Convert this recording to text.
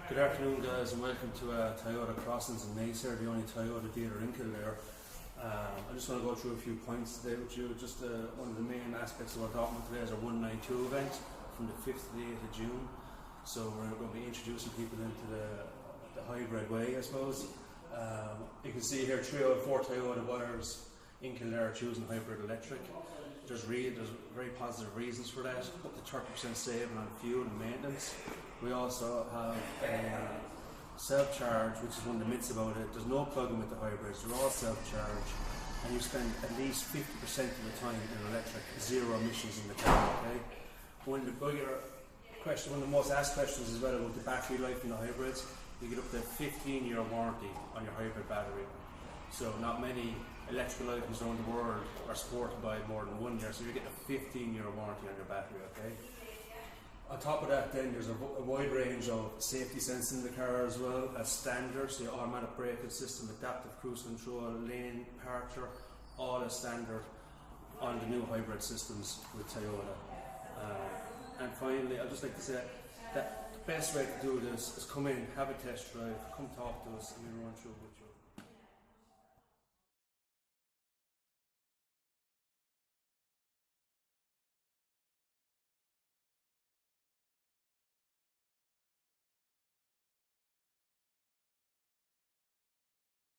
Good afternoon, guys, and welcome to Toyota Crossings in Naas here, the only Toyota dealer in Kildare. I just want to go through a few points today with you. Just one of the main aspects of our document today is our 192 event from the 5th to the 8th of June. So we're going to be introducing people into the hybrid way, I suppose. You can see here 3 out of 4 Toyota buyers in Kildare choosing hybrid electric. There's very positive reasons for that, up to 30% saving on fuel and maintenance. We also have self-charge, which is one of the myths about it. There's no plug-in with the hybrids, they're all self-charge, and you spend at least 50% of the time in electric, zero emissions in the car, okay? One of the most asked questions as well about the battery life in the hybrids. You get up to a 15-year warranty on your hybrid battery. So not many electrical items around the world are supported by more than 1 year, so you're getting a 15-year warranty on your battery, okay? On top of that, then there's a wide range of safety sensors in the car as well as standard, so your automatic braking system, adaptive cruise control, lane departure, all as standard on the new hybrid systems with Toyota. And finally, I'd just like to say that the best way to do this is come in, have a test drive, come talk to us, and we'll run through it with you.